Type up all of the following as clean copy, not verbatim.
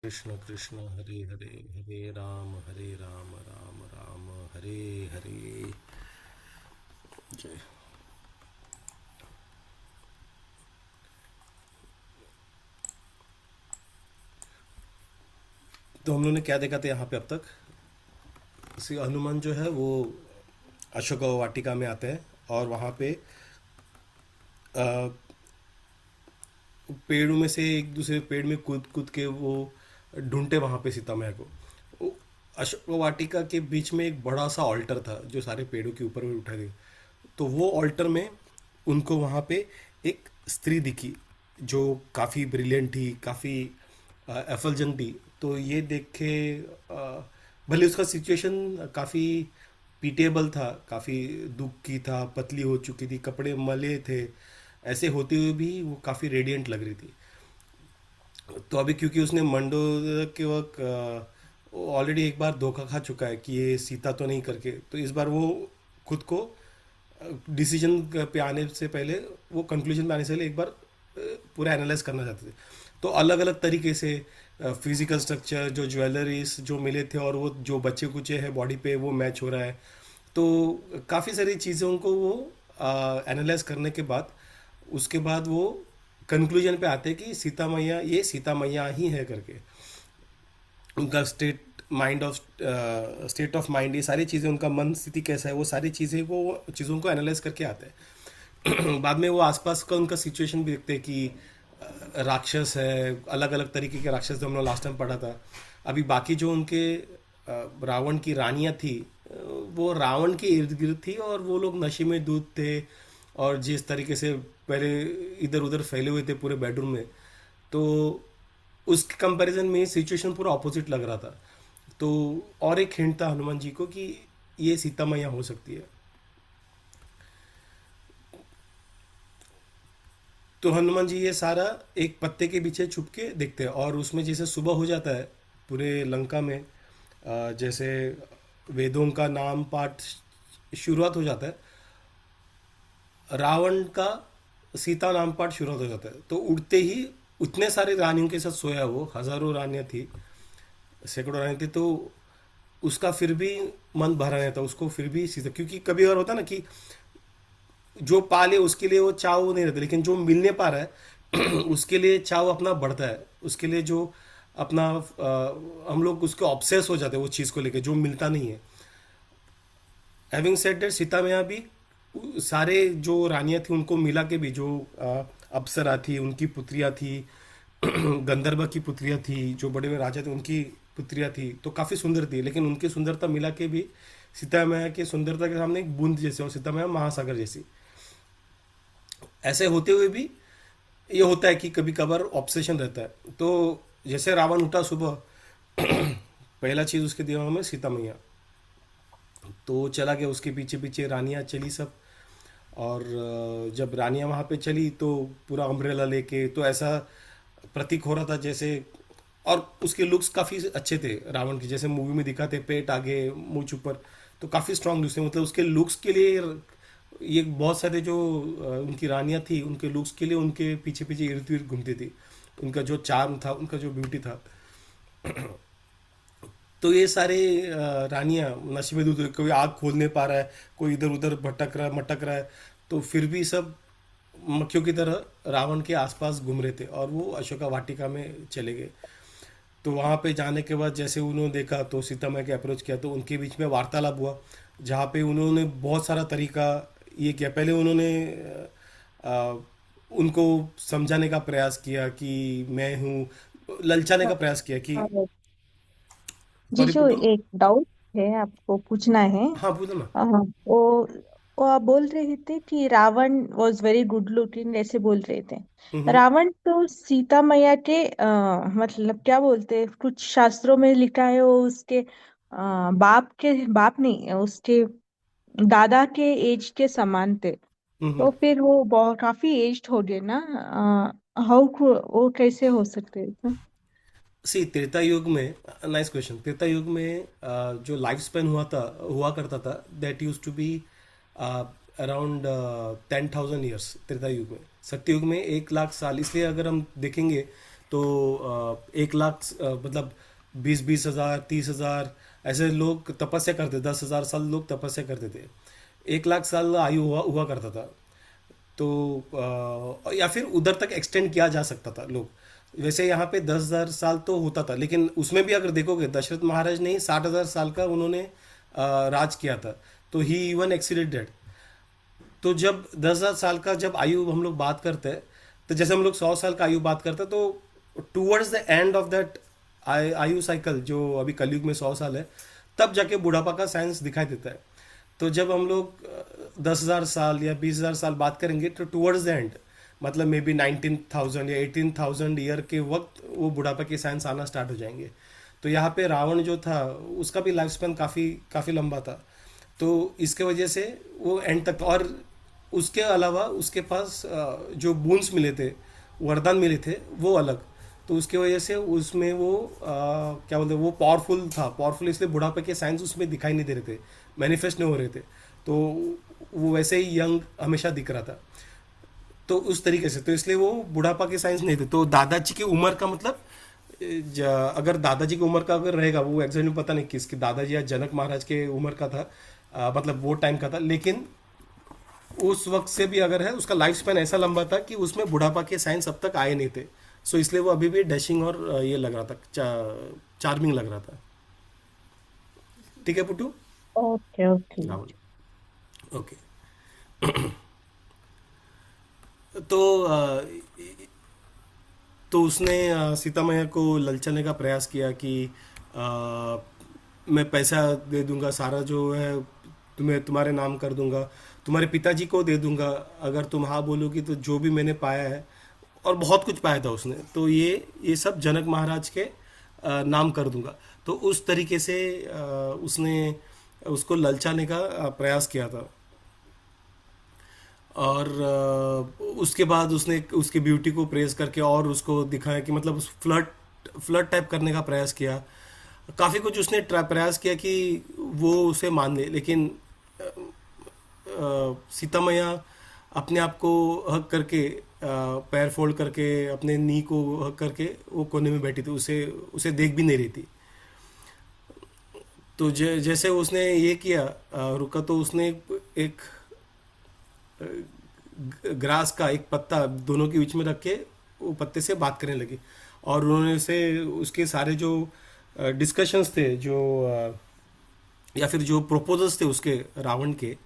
कृष्ण कृष्ण हरे हरे, हरे राम राम राम हरे हरे। जय। तो हम लोगों ने क्या देखा था यहाँ पे अब तक? श्री हनुमान जो है वो अशोक वाटिका में आते हैं और वहाँ पे अ, पेड़ों में से एक दूसरे पेड़ में कूद कूद के वो ढूंढते वहाँ पे सीता मैया को। वो अशोक वाटिका के बीच में एक बड़ा सा ऑल्टर था जो सारे पेड़ों के ऊपर में उठा थे। तो वो ऑल्टर में उनको वहाँ पे एक स्त्री दिखी जो काफ़ी ब्रिलियंट थी, काफ़ी एफलजन थी। तो ये देख के भले उसका सिचुएशन काफ़ी पीटेबल था, काफ़ी दुख की था, पतली हो चुकी थी, कपड़े मले थे, ऐसे होते हुए भी वो काफ़ी रेडिएंट लग रही थी। तो अभी क्योंकि उसने मंडोदर के वक्त ऑलरेडी एक बार धोखा खा चुका है कि ये सीता तो नहीं करके, तो इस बार वो खुद को डिसीजन पे आने से पहले, वो कंक्लूजन पे आने से पहले एक बार पूरा एनालाइज करना चाहते थे। तो अलग अलग तरीके से फिजिकल स्ट्रक्चर, जो ज्वेलरीज जो मिले थे और वो जो बच्चे कुचे हैं बॉडी पे वो मैच हो रहा है। तो काफ़ी सारी चीज़ों को वो एनालाइज करने के बाद, उसके बाद वो कंक्लूजन पे आते हैं कि सीता मैया, ये सीता मैया ही है करके। उनका स्टेट ऑफ माइंड, ये सारी चीज़ें, उनका मन स्थिति कैसा है, वो सारी चीज़ों को एनालाइज करके आते हैं। बाद में वो आसपास का उनका सिचुएशन भी देखते हैं कि राक्षस है, अलग अलग तरीके के राक्षस जो हमने लास्ट टाइम पढ़ा था। अभी बाकी जो उनके रावण की रानियां थी, वो रावण के इर्द गिर्द थी और वो लोग नशे में दूध थे। और जिस तरीके से पहले इधर उधर फैले हुए थे पूरे बेडरूम में, तो उस कंपैरिजन में सिचुएशन पूरा ऑपोजिट लग रहा था। तो और एक हिंट था हनुमान जी को कि ये सीता मैया हो सकती है। तो हनुमान जी ये सारा एक पत्ते के पीछे छुप के देखते हैं और उसमें जैसे सुबह हो जाता है पूरे लंका में, जैसे वेदों का नाम पाठ शुरुआत हो जाता है, रावण का सीता नाम पाठ शुरुआत हो जाता है। तो उठते ही उतने सारे रानियों के साथ सोया, वो हजारों रानियां थी, सैकड़ों रानियां थी, तो उसका फिर भी मन भरा नहीं था, उसको फिर भी सीता, क्योंकि कभी और होता ना कि जो पाले उसके लिए वो चाव नहीं रहता, लेकिन जो मिलने पा रहा है उसके लिए चाव अपना बढ़ता है। उसके लिए जो अपना हम लोग उसके ऑब्सेस हो जाते हैं वो चीज़ को लेके जो मिलता नहीं है। हैविंग सेड दैट, सीता मैया भी सारे जो रानियां थी उनको मिला के भी, जो अप्सरा थी, उनकी पुत्रियां थी, गंधर्व की पुत्रियां थी, जो बड़े बड़े राजा थे उनकी पुत्रियां थी, तो काफ़ी सुंदर थी। लेकिन उनकी सुंदरता मिला के भी सीता मैया की सुंदरता के सामने एक बूंद जैसे, और सीता मैया महासागर जैसी। ऐसे होते हुए भी ये होता है कि कभी कभार ऑब्सेशन रहता है। तो जैसे रावण उठा सुबह, पहला चीज़ उसके दिमाग में सीता मैया, तो चला गया उसके पीछे पीछे, रानियां चली सब। और जब रानियां वहाँ पे चली तो पूरा अम्ब्रेला लेके, तो ऐसा प्रतीक हो रहा था जैसे, और उसके लुक्स काफ़ी अच्छे थे रावण के, जैसे मूवी में दिखाते, पेट आगे मूछ ऊपर, तो काफ़ी स्ट्रांग लुक्स थे। मतलब उसके लुक्स के लिए ये बहुत सारे जो उनकी रानियां थी, उनके लुक्स के लिए उनके पीछे पीछे इर्द गिर्द घूमती थी। उनका जो चार्म था, उनका जो ब्यूटी था। तो ये सारे रानियां नशे में दूध, कोई आग खोल नहीं पा रहा है, कोई इधर उधर भटक रहा है, मटक रहा है, तो फिर भी सब मक्खियों की तरह रावण के आसपास घूम रहे थे और वो अशोका वाटिका में चले गए। तो वहाँ पे जाने के बाद जैसे उन्होंने देखा तो सीता मैया के अप्रोच किया, तो उनके बीच में वार्तालाप हुआ, जहाँ पे उन्होंने बहुत सारा तरीका ये किया। पहले उन्होंने अ, उनको समझाने का प्रयास किया कि मैं हूँ, ललचाने का प्रयास किया कि हाँ, सॉरी जीजू पुटू। एक डाउट है, आपको पूछना है। हाँ पूछो ना। वो आप बोल रहे थे कि Ravana was very good looking, ऐसे बोल रहे थे। हम्म। रावण तो सीता मैया के मतलब क्या बोलते हैं, कुछ शास्त्रों में लिखा है वो उसके बाप के, बाप नहीं, उसके दादा के एज के समान थे। हम्म। तो फिर वो बहुत काफी एज्ड हो गए ना। हाउ वो कैसे हो सकते हैं? सी त्रेता युग में, नाइस क्वेश्चन, त्रेता युग में जो लाइफ स्पेन हुआ करता था, that use to be around 10,000 years Treta Yuga में। सत्य युग में 1 लाख साल, इसलिए अगर हम देखेंगे तो 1 लाख मतलब 20-20 हज़ार 30 हज़ार ऐसे लोग तपस्या करते, 10 हज़ार साल लोग तपस्या करते थे। 1 लाख साल आयु हुआ करता था। तो या फिर उधर तक एक्सटेंड किया जा सकता था लोग। वैसे यहाँ पे 10 हज़ार साल तो होता था, लेकिन उसमें भी अगर देखोगे दशरथ महाराज ने 60 हज़ार साल का उन्होंने राज किया था। तो ही इवन एक्सीडेड दैट। तो जब 10 हज़ार साल का जब आयु हम लोग बात करते हैं, तो जैसे हम लोग 100 साल का आयु बात करते हैं, तो towards the end of that आयु साइकिल जो अभी कलयुग में 100 साल है, तब जाके बुढ़ापा का साइंस दिखाई देता है। तो जब हम लोग 10 हज़ार साल या 20 हज़ार साल बात करेंगे, तो टूवर्ड्स द एंड मतलब मे बी 19,000 या 18,000 ईयर के वक्त वो बुढ़ापा के साइंस आना स्टार्ट हो जाएंगे। तो यहाँ पे रावण जो था उसका भी लाइफ स्पैन काफ़ी काफ़ी लंबा था। तो इसके वजह से वो एंड तक, और उसके अलावा उसके पास जो बूंस मिले थे, वरदान मिले थे, वो अलग। तो उसके वजह से उसमें वो क्या बोलते हैं, वो पावरफुल था। पावरफुल इसलिए बुढ़ापे के साइंस उसमें दिखाई नहीं दे रहे थे, मैनिफेस्ट नहीं हो रहे थे। तो वो वैसे ही यंग हमेशा दिख रहा था। तो उस तरीके से, तो इसलिए वो बुढ़ापा के साइंस नहीं थे। तो दादाजी की उम्र का मतलब अगर दादाजी की उम्र का अगर रहेगा, वो एग्जैक्टली पता नहीं किसकी, दादाजी या जनक महाराज के उम्र का था, मतलब वो टाइम का था। लेकिन उस वक्त से भी अगर है, उसका लाइफ स्पैन ऐसा लंबा था कि उसमें बुढ़ापा के साइंस अब तक आए नहीं थे। सो इसलिए वो अभी भी डैशिंग और ये लग रहा था, चार्मिंग लग रहा था। ठीक है Puttu. Okay okay. Ravana. Okay. तो तो उसने सीता मैया को ललचाने का प्रयास किया कि अ, मैं पैसा दे दूंगा, सारा जो है तुम्हें तुम्हारे नाम कर दूंगा, तुम्हारे पिताजी को दे दूंगा अगर तुम हाँ बोलोगी, तो जो भी मैंने पाया है, और बहुत कुछ पाया था उसने, तो ये सब जनक महाराज के नाम कर दूंगा। तो उस तरीके से उसने उसको ललचाने का प्रयास किया था। और उसके बाद उसने उसकी ब्यूटी को प्रेज करके और उसको दिखाया कि मतलब उस फ्लर्ट फ्लर्ट टाइप करने का प्रयास किया। काफ़ी कुछ उसने प्रयास किया कि वो उसे मान ले। लेकिन सीता मैया अपने आप को हक करके, पैर फोल्ड करके, अपने नी को हक करके वो कोने में बैठी थी, उसे उसे देख भी नहीं रही थी। तो जैसे उसने ये किया, रुका, तो उसने एक ग्रास का एक पत्ता दोनों के बीच में रख के वो पत्ते से बात करने लगी। और उन्होंने से उसके सारे जो डिस्कशंस थे, जो या फिर जो प्रपोजल्स थे उसके, रावण के,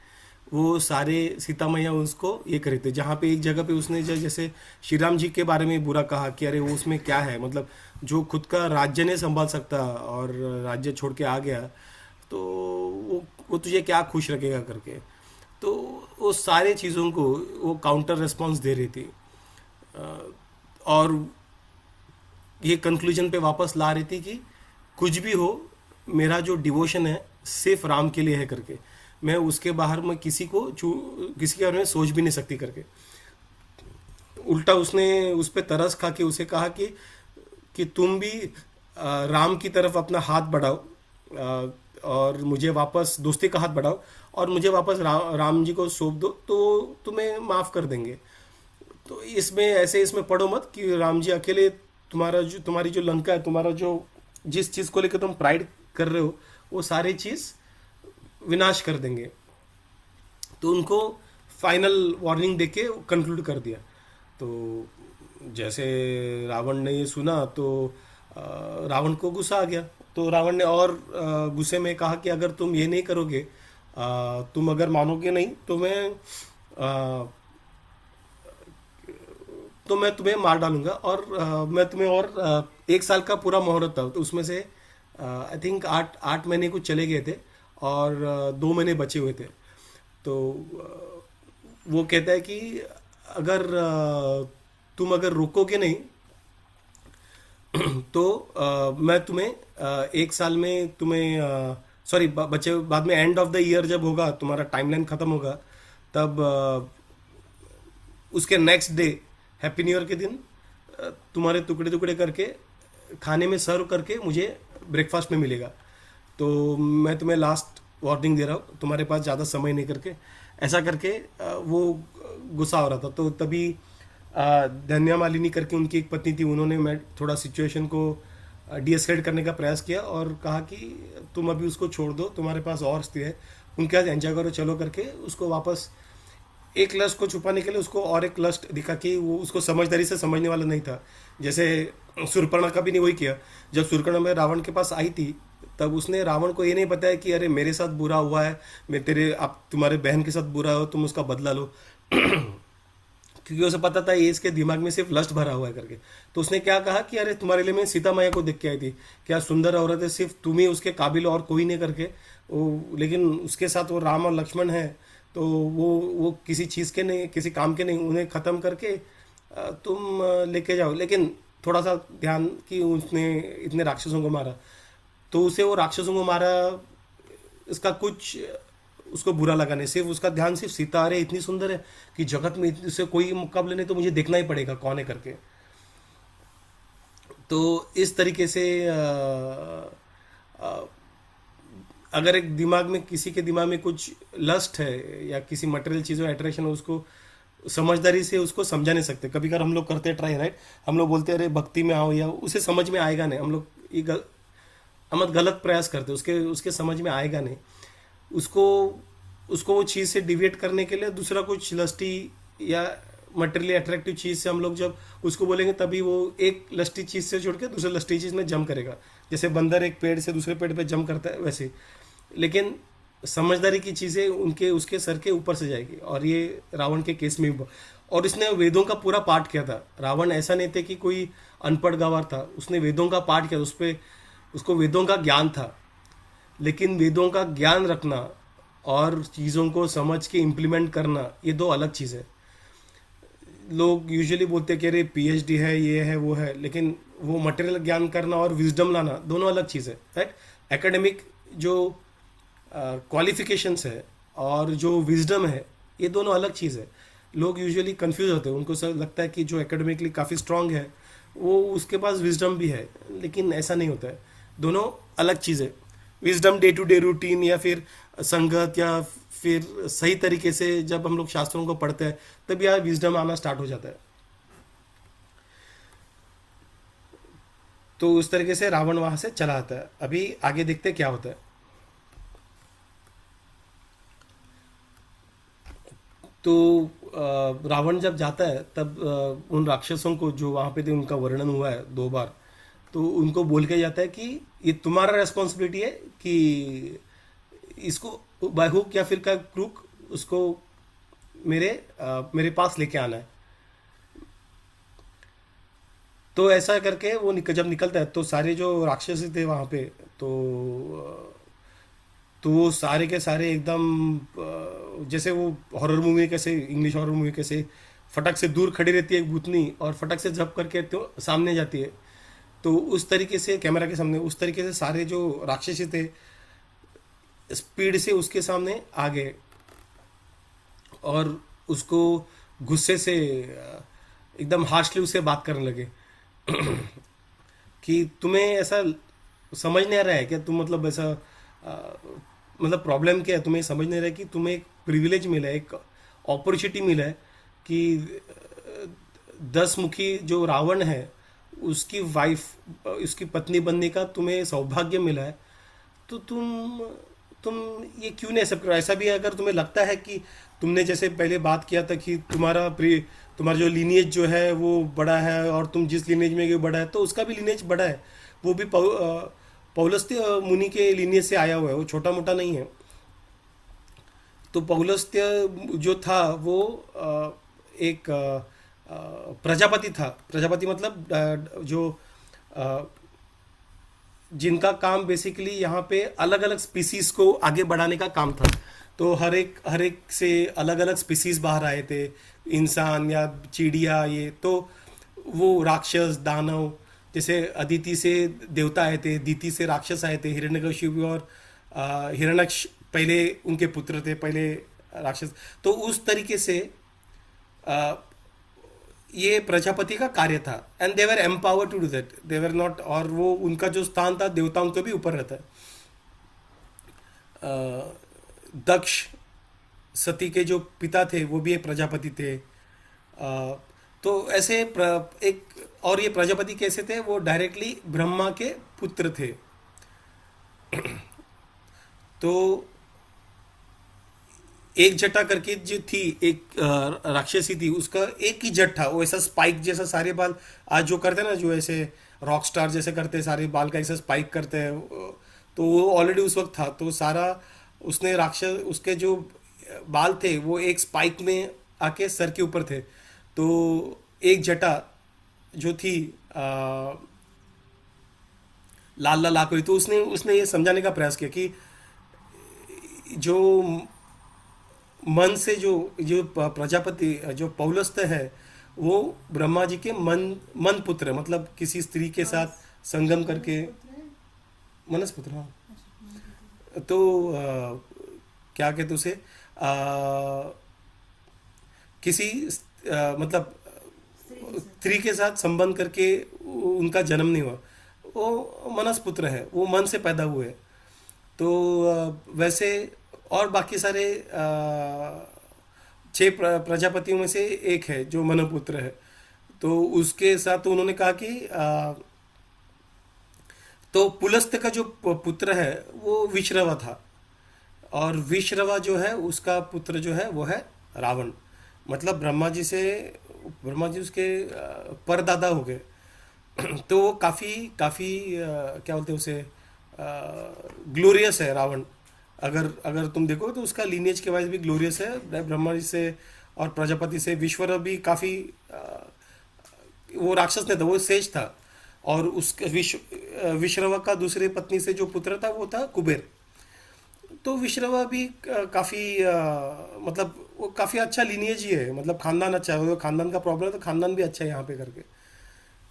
वो सारे सीता मैया उसको ये करे थे। जहाँ पे एक जगह पे उसने जैसे श्री राम जी के बारे में बुरा कहा कि अरे वो उसमें क्या है, मतलब जो खुद का राज्य नहीं संभाल सकता और राज्य छोड़ के आ गया, तो वो तुझे क्या खुश रखेगा करके। तो वो सारे चीज़ों को वो काउंटर रिस्पॉन्स दे रही थी। और ये कंक्लूजन पे वापस ला रही थी कि कुछ भी हो, मेरा जो डिवोशन है सिर्फ राम के लिए है करके, मैं उसके बाहर मैं किसी के बारे में सोच भी नहीं सकती करके। उल्टा उसने उस पर तरस खा के उसे कहा कि तुम भी राम की तरफ अपना हाथ बढ़ाओ, और मुझे वापस दोस्ती का हाथ बढ़ाओ, और मुझे वापस राम जी को सौंप दो, तो तुम्हें माफ़ कर देंगे। तो इसमें पढ़ो मत कि राम जी अकेले तुम्हारी जो लंका है, तुम्हारा जो जिस चीज़ को लेकर तुम प्राइड कर रहे हो, वो सारी चीज़ विनाश कर देंगे। तो उनको फाइनल वार्निंग देके कंक्लूड कर दिया। तो जैसे रावण ने ये सुना, तो रावण को गुस्सा आ गया। तो रावण ने और गुस्से में कहा कि अगर तुम ये नहीं करोगे, तुम अगर मानोगे नहीं, तो मैं तुम्हें मार डालूंगा। और मैं तुम्हें और 1 साल का पूरा मुहूर्त था, तो उसमें से आई थिंक 8 महीने कुछ चले गए थे, और 2 महीने बचे हुए थे। तो वो कहता है कि अगर तुम अगर रोकोगे नहीं, तो मैं तुम्हें 1 साल में तुम्हें सॉरी, बच्चे बाद में एंड ऑफ द ईयर जब होगा, तुम्हारा टाइमलाइन खत्म होगा, तब उसके next day, happy new year के दिन, तुम्हारे टुकड़े टुकड़े करके खाने में सर्व करके मुझे ब्रेकफास्ट में मिलेगा। तो मैं तुम्हें लास्ट वार्निंग दे रहा हूँ, तुम्हारे पास ज़्यादा समय नहीं करके, ऐसा करके वो गुस्सा हो रहा था। तो तभी धन्या मालिनी करके उनकी एक पत्नी थी, उन्होंने मैं थोड़ा सिचुएशन को डीएस्केलेट करने का प्रयास किया और कहा कि तुम अभी उसको छोड़ दो, तुम्हारे पास और स्त्री है, उनके साथ एंजॉय करो, चलो करके उसको वापस एक लस्ट को छुपाने के लिए उसको और एक लस्ट दिखा कि वो उसको समझदारी से समझने वाला नहीं था। जैसे सूर्पणखा भी ने वही किया। जब सूर्पणखा में रावण के पास आई थी, तब उसने रावण को ये नहीं बताया कि अरे मेरे साथ बुरा हुआ है, मैं तेरे आप तुम्हारे बहन के साथ बुरा हो, तुम उसका बदला लो। क्योंकि उसे पता था ये इसके दिमाग में सिर्फ लस्ट भरा हुआ है करके। तो उसने क्या कहा कि अरे तुम्हारे लिए मैं सीता मैया को देख के आई थी, क्या सुंदर औरत है, सिर्फ तुम ही उसके काबिल और कोई नहीं करके। वो लेकिन उसके साथ वो राम और लक्ष्मण है, तो वो किसी चीज़ के नहीं, किसी काम के नहीं, उन्हें ख़त्म करके तुम लेके जाओ। लेकिन थोड़ा सा ध्यान कि उसने इतने राक्षसों को मारा, तो उसे वो राक्षसों को मारा, इसका कुछ उसको बुरा लगा नहीं, सिर्फ उसका ध्यान सिर्फ सीता, अरे इतनी सुंदर है कि जगत में इससे कोई मुकाबले नहीं, तो मुझे देखना ही पड़ेगा कौन है करके। तो इस तरीके से अ, अगर एक दिमाग में, किसी के दिमाग में कुछ लस्ट है या किसी मटेरियल चीज़ों अट्रैक्शन है, उसको समझदारी से उसको समझा नहीं सकते। कभी कभार हम लोग करते ट्राई, राइट, हम लोग बोलते हैं अरे भक्ति में आओ, या उसे समझ में आएगा नहीं, हम लोग हम गलत प्रयास करते, उसके उसके समझ में आएगा नहीं। उसको उसको वो चीज़ से डिविएट करने के लिए दूसरा कुछ लस्टी या मटेरियली अट्रैक्टिव चीज़ से हम लोग जब उसको बोलेंगे, तभी वो एक लस्टी चीज़ से छोड़ के दूसरे लस्टी चीज़ में जम करेगा। जैसे बंदर एक पेड़ से दूसरे पेड़ पे जम करता है, वैसे। लेकिन समझदारी की चीज़ें उनके उसके सर के ऊपर से जाएगी, और ये रावण के केस में भी और इसने वेदों का पूरा पाठ किया था। रावण ऐसा नहीं थे कि कोई अनपढ़ गंवार था, उसने वेदों का पाठ किया, उस पर उसको वेदों का ज्ञान था। लेकिन वेदों का ज्ञान रखना और चीज़ों को समझ के इम्प्लीमेंट करना, ये दो अलग चीज़ है। लोग यूजुअली बोलते हैं कि अरे पीएचडी है, ये है, वो है, लेकिन वो मटेरियल ज्ञान करना और विजडम लाना दोनों अलग चीज़ है, राइट। एकेडमिक जो क्वालिफिकेशंस है और जो विजडम है, ये दोनों अलग चीज़ है। लोग यूजुअली कंफ्यूज होते हैं, उनको सब लगता है कि जो एकेडमिकली काफ़ी स्ट्रांग है वो उसके पास विजडम भी है, लेकिन ऐसा नहीं होता है। दोनों अलग चीज़ है। Wisdom day to day routine या फिर संगत या फिर सही तरीके से जब हम लोग शास्त्रों को पढ़ते हैं, तब यह विजडम आना स्टार्ट हो जाता है। तो उस तरीके से रावण वहां से चला आता है। अभी आगे देखते हैं क्या होता है। तो रावण जब जाता है, तब उन राक्षसों को जो वहां पे थे, उनका वर्णन हुआ है 2 बार, तो उनको बोल के जाता है कि ये तुम्हारा रेस्पॉन्सिबिलिटी है कि इसको बाय हुक या फिर का क्रूक उसको मेरे पास लेके आना है। तो ऐसा करके वो जब निकलता है, तो सारे जो राक्षस थे वहां पे, तो तो वो सारे के सारे एकदम जैसे वो हॉरर मूवी, कैसे इंग्लिश हॉरर मूवी कैसे फटक से दूर खड़ी रहती है एक भूतनी और फटक से झप करके तो सामने जाती है, तो उस तरीके से कैमरा के सामने, उस तरीके से सारे जो राक्षसी थे स्पीड से उसके सामने आ गए और उसको गुस्से से एकदम हार्शली उससे बात करने लगे कि तुम्हें ऐसा समझ नहीं आ रहा है क्या, तुम मतलब ऐसा अ, मतलब प्रॉब्लम क्या है, तुम्हें समझ नहीं रहा है कि तुम्हें एक प्रिविलेज मिला है, एक अपॉर्चुनिटी मिला है कि 10 मुखी जो रावण है उसकी वाइफ, उसकी पत्नी बनने का तुम्हें सौभाग्य मिला है। तो तुम ये क्यों नहीं एक्सेप्ट करो। ऐसा भी है, अगर तुम्हें लगता है कि तुमने जैसे पहले बात किया था कि तुम्हारा जो लीनिएज जो है वो बड़ा है और तुम जिस लीनिएज में गए बड़ा है, तो उसका भी लीनिएज बड़ा है। वो भी पौलस्त्य मुनि के लीनिएज से आया हुआ है, वो छोटा मोटा नहीं है। तो पौलस्त्य जो था वो एक प्रजापति था। प्रजापति मतलब जो अ, जिनका काम बेसिकली यहाँ पे अलग अलग स्पीसीज को आगे बढ़ाने का काम था। तो हर एक से अलग अलग स्पीसीज बाहर आए थे, इंसान या चिड़िया, ये तो वो राक्षस दानव, जैसे अदिति से देवता आए थे, दीति से राक्षस आए थे, हिरण्यकशिपु और हिरण्यक्ष पहले उनके पुत्र थे, पहले राक्षस। तो उस तरीके से अ, ये प्रजापति का कार्य था, and they're empower to do that, they're not, और वो उनका जो स्थान था देवताओं के भी ऊपर रहता है। दक्ष सती के जो पिता थे वो भी एक प्रजापति थे। तो ऐसे एक और ये प्रजापति कैसे थे, वो डायरेक्टली ब्रह्मा के पुत्र थे। तो एक जटा करके जो थी, एक राक्षसी थी, उसका एक ही जट था, वो ऐसा स्पाइक जैसा सारे बाल, आज जो करते हैं ना, जो ऐसे रॉक स्टार जैसे करते हैं, सारे बाल का ऐसा स्पाइक करते हैं, तो वो ऑलरेडी उस वक्त था। तो सारा उसने राक्षस, उसके जो बाल थे वो एक स्पाइक में आके सर के ऊपर थे। तो एक जटा जो थी लाल लाल आंख हुई, तो उसने उसने ये समझाने का प्रयास किया कि जो मन से जो जो प्रजापति जो पौलस्त्य है, वो ब्रह्मा जी के मन पुत्र है, मतलब किसी स्त्री के साथ संगम करके। मनस पुत्र, हाँ। तो क्या कहते उसे, किसी मतलब स्त्री के साथ संबंध करके उनका जन्म नहीं हुआ, वो मनस पुत्र है, वो मन से पैदा हुए। तो वैसे और बाकी सारे छह प्रजापतियों में से एक है जो मनपुत्र है। तो उसके साथ तो उन्होंने कहा कि तो पुलस्त्य का जो पुत्र है वो विश्रवा था, और विश्रवा जो है उसका पुत्र जो है वो है रावण। मतलब ब्रह्मा जी उसके परदादा हो गए। तो वो काफ़ी काफ़ी क्या बोलते हैं उसे, ग्लोरियस है रावण। अगर अगर तुम देखो तो उसका लीनिएज के वाइज भी ग्लोरियस है, ब्रह्मा जी से और प्रजापति से। विश्वर भी काफ़ी वो राक्षस नहीं था, वो सेज था। और उसके विश्रवा का दूसरे पत्नी से जो पुत्र था वो था कुबेर। तो विश्रवा भी काफ़ी मतलब वो काफ़ी अच्छा लीनिएज ही है, मतलब खानदान अच्छा है। वो खानदान का प्रॉब्लम है तो खानदान भी अच्छा है यहाँ पे करके।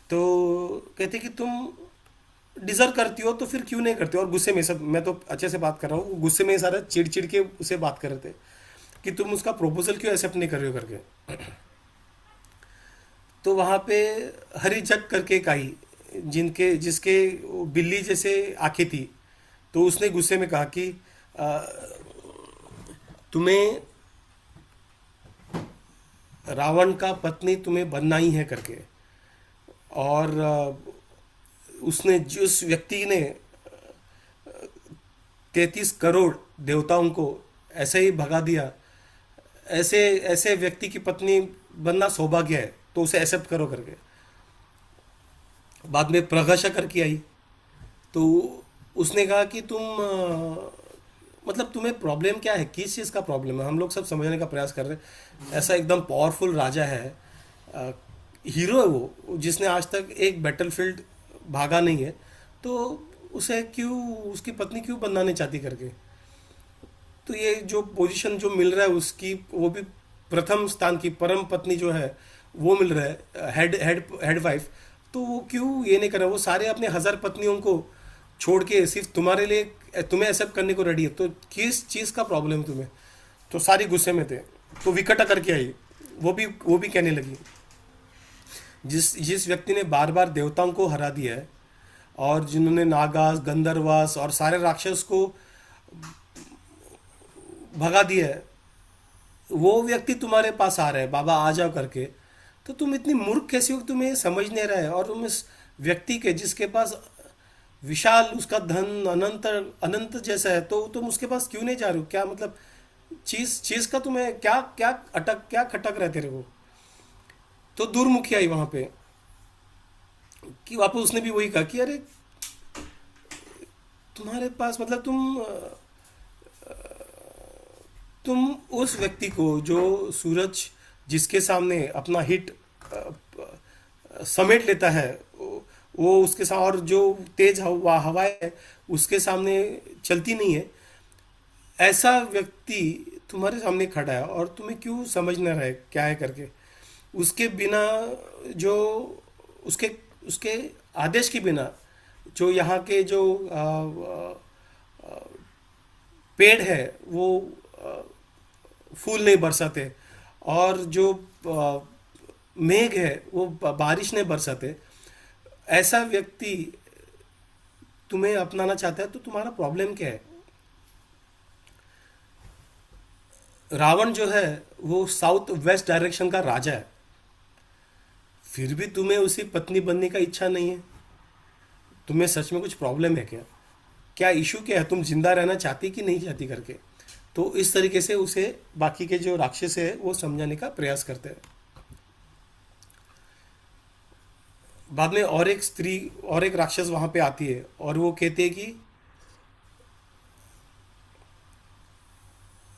तो कहते कि तुम डिजर्व करती हो तो फिर क्यों नहीं करती हो। और गुस्से में, सब मैं तो अच्छे से बात कर रहा हूँ, गुस्से में सारा चिड़ चिड़ के उसे बात कर रहे थे कि तुम उसका प्रपोजल क्यों एक्सेप्ट नहीं कर रहे हो करके। तो वहाँ पे हरिजट करके एक आई, जिसके वो बिल्ली जैसे आंखें थी। तो उसने गुस्से में कहा कि आ, तुम्हें रावण का पत्नी तुम्हें बनना ही है करके। और उसने, जिस व्यक्ति ने 33 करोड़ देवताओं को ऐसे ही भगा दिया, ऐसे ऐसे व्यक्ति की पत्नी बनना सौभाग्य है, तो उसे एक्सेप्ट करो करके। बाद में प्रगशा करके आई। तो उसने कहा कि तुम मतलब तुम्हें प्रॉब्लम क्या है, किस चीज़ का प्रॉब्लम है। हम लोग सब समझने का प्रयास कर रहे हैं। ऐसा एकदम पावरफुल राजा है, हीरो है वो, जिसने आज तक एक बैटलफील्ड भागा नहीं है, तो उसे क्यों, उसकी पत्नी क्यों बनना नहीं चाहती करके। तो ये जो पोजीशन जो मिल रहा है उसकी, वो भी प्रथम स्थान की परम पत्नी जो है वो मिल रहा है, हेड हेड हेड वाइफ। तो वो क्यों ये नहीं कर रहा। वो सारे अपने 1000 पत्नियों को छोड़ के सिर्फ तुम्हारे लिए, तुम्हें एक्सेप्ट करने को रेडी है। तो किस चीज़ का प्रॉब्लम है तुम्हें। तो सारी गुस्से में थे। तो विकटा करके आई, वो भी कहने लगी, जिस जिस व्यक्ति ने बार बार देवताओं को हरा दिया है, और जिन्होंने नागास, गंधर्वास और सारे राक्षस को भगा दिया है, वो व्यक्ति तुम्हारे पास आ रहा है बाबा आ जाओ करके। तो तुम इतनी मूर्ख कैसी हो कि तुम्हें समझ नहीं रहा है। और तुम इस व्यक्ति के, जिसके पास विशाल उसका धन अनंत अनंत जैसा है, तो तुम उसके पास क्यों नहीं जा रहे हो। क्या मतलब चीज चीज का तुम्हें क्या क्या खटक रहे तेरे को। तो दूरमुखी आई वहां पे, कि वापस उसने भी वही कहा कि अरे तुम्हारे पास मतलब तुम उस व्यक्ति को, जो सूरज जिसके सामने अपना हिट समेट लेता है, वो उसके साथ, और जो तेज हवाएं है उसके सामने चलती नहीं है, ऐसा व्यक्ति तुम्हारे सामने खड़ा है और तुम्हें क्यों समझ ना रहा है क्या है करके। उसके बिना, जो उसके उसके आदेश के बिना, जो यहाँ के जो पेड़ है वो फूल नहीं बरसाते, और जो मेघ है वो बारिश नहीं बरसाते। ऐसा व्यक्ति तुम्हें अपनाना चाहता है, तो तुम्हारा प्रॉब्लम क्या है। रावण जो है वो साउथ वेस्ट डायरेक्शन का राजा है। फिर भी तुम्हें उसी पत्नी बनने का इच्छा नहीं है? तुम्हें सच में कुछ प्रॉब्लम है क्या? क्या इशू क्या है? तुम जिंदा रहना चाहती कि नहीं चाहती करके। तो इस तरीके से उसे बाकी के जो राक्षस है वो समझाने का प्रयास करते हैं। बाद में और एक स्त्री और एक राक्षस वहां पे आती है और वो कहते हैं कि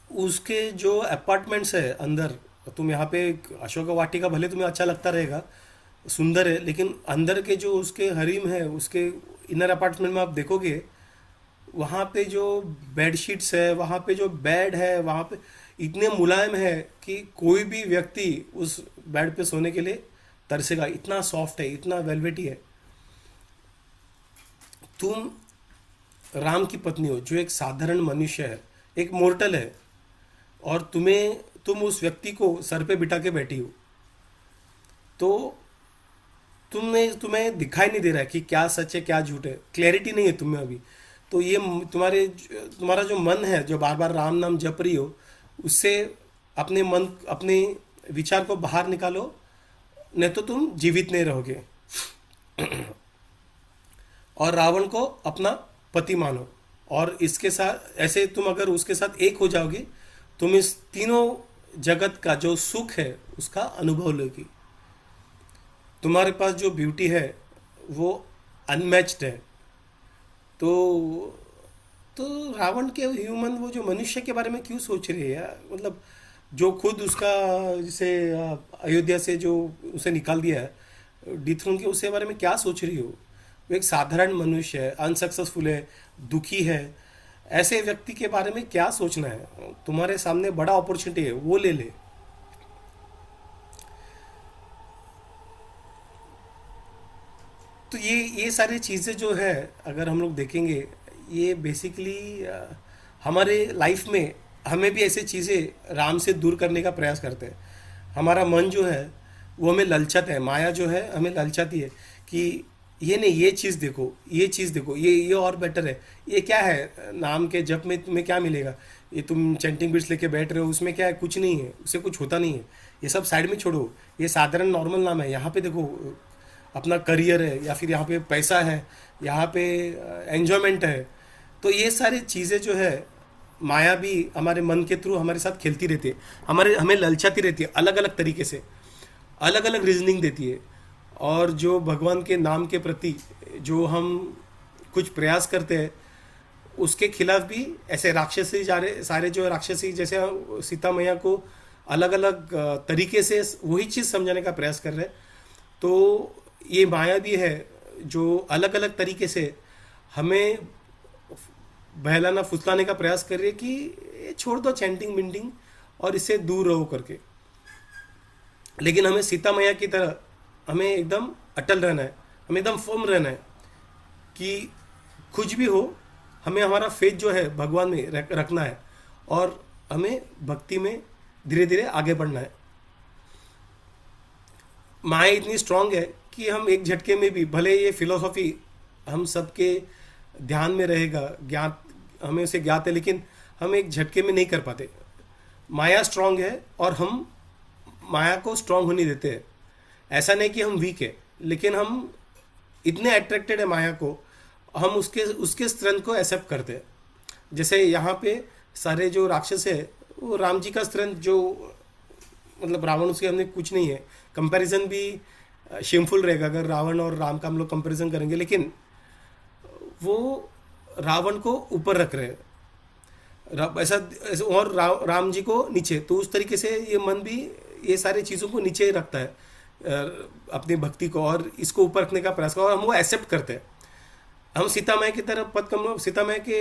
उसके जो अपार्टमेंट्स है अंदर, तुम यहाँ पे अशोक वाटिका भले तुम्हें अच्छा लगता रहेगा, सुंदर है, लेकिन अंदर के जो उसके हरीम है, उसके इनर अपार्टमेंट में आप देखोगे, वहाँ पे जो बेड शीट्स है, वहाँ पे जो बेड है, वहाँ पे इतने मुलायम है कि कोई भी व्यक्ति उस बेड पे सोने के लिए तरसेगा। इतना सॉफ्ट है, इतना वेलवेटी है। तुम राम की पत्नी हो जो एक साधारण मनुष्य है, एक मोर्टल है, और तुम उस व्यक्ति को सर पे बिठा के बैठी हो। तो तुम्हें दिखाई नहीं दे रहा है कि क्या सच है क्या झूठ है, क्लैरिटी नहीं है तुम्हें अभी। तो ये तुम्हारा जो मन है, जो बार बार राम नाम जप रही हो, उससे अपने विचार को बाहर निकालो, नहीं तो तुम जीवित नहीं रहोगे। और रावण को अपना पति मानो, और इसके साथ ऐसे तुम अगर उसके साथ एक हो जाओगे, तुम इस तीनों जगत का जो सुख है उसका अनुभव लोगी। तुम्हारे पास जो ब्यूटी है वो अनमैच्ड है। तो तो रावण के ह्यूमन, वो जो मनुष्य के बारे में क्यों सोच रही है यार? मतलब जो खुद उसका, जैसे अयोध्या से जो उसे निकाल दिया है डिथ्रोन के, उसके बारे में क्या सोच रही हो? वो एक साधारण मनुष्य है, अनसक्सेसफुल है, दुखी है। ऐसे व्यक्ति के बारे में क्या सोचना है? तुम्हारे सामने बड़ा अपॉर्चुनिटी है, वो ले ले। तो ये सारी चीज़ें जो है, अगर हम लोग देखेंगे, ये बेसिकली हमारे लाइफ में हमें भी ऐसे चीज़ें राम से दूर करने का प्रयास करते हैं। हमारा मन जो है वो हमें ललचाता है, माया जो है हमें ललचाती है कि ये नहीं, ये चीज़ देखो, ये चीज़ देखो, ये और बेटर है। ये क्या है, नाम के जप में तुम्हें क्या मिलेगा? ये तुम चैंटिंग बिट्स लेके बैठ रहे हो, उसमें क्या है? कुछ नहीं है, उससे कुछ होता नहीं है। ये सब साइड में छोड़ो, ये साधारण नॉर्मल नाम है। यहाँ पे देखो, अपना करियर है, या फिर यहाँ पे पैसा है, यहाँ पे एन्जॉयमेंट है। तो ये सारी चीज़ें जो है, माया भी हमारे मन के थ्रू हमारे साथ खेलती रहती है, हमें ललचाती रहती है, अलग अलग तरीके से अलग अलग रीजनिंग देती है। और जो भगवान के नाम के प्रति जो हम कुछ प्रयास करते हैं, उसके खिलाफ भी ऐसे राक्षसी सारे जो राक्षसी, जैसे सीता मैया को अलग अलग तरीके से वही चीज़ समझाने का प्रयास कर रहे हैं। तो ये माया भी है जो अलग अलग तरीके से हमें बहलाना फुसलाने का प्रयास कर रही है कि ये छोड़ दो चैंटिंग मिंटिंग और इससे दूर रहो करके। लेकिन हमें सीता मैया की तरह हमें एकदम अटल रहना है, हमें एकदम फर्म रहना है कि कुछ भी हो, हमें हमारा फेथ जो है भगवान में रखना है, और हमें भक्ति में धीरे धीरे आगे बढ़ना है। माया इतनी स्ट्रांग है कि हम एक झटके में भी, भले ये फिलोसॉफी हम सबके ध्यान में रहेगा, ज्ञात, हमें उसे ज्ञात है, लेकिन हम एक झटके में नहीं कर पाते। माया स्ट्रांग है और हम माया को स्ट्रांग होने देते हैं। ऐसा नहीं कि हम वीक है, लेकिन हम इतने अट्रैक्टेड है माया को, हम उसके स्ट्रेंथ को एक्सेप्ट करते हैं। जैसे यहाँ पे सारे जो राक्षस है, वो राम जी का स्ट्रेंथ जो, मतलब रावण उसके हमने कुछ नहीं है। कंपैरिजन भी शेमफुल रहेगा अगर रावण और राम का हम लोग कंपैरिजन करेंगे, लेकिन वो रावण को ऊपर रख रहे हैं, ऐसा और राम जी को नीचे। तो उस तरीके से ये मन भी ये सारी चीज़ों को नीचे रखता है, अपनी भक्ति को, और इसको ऊपर रखने का प्रयास करता है, और हम वो एक्सेप्ट करते हैं। हम सीता मैया की तरह सीता मैया के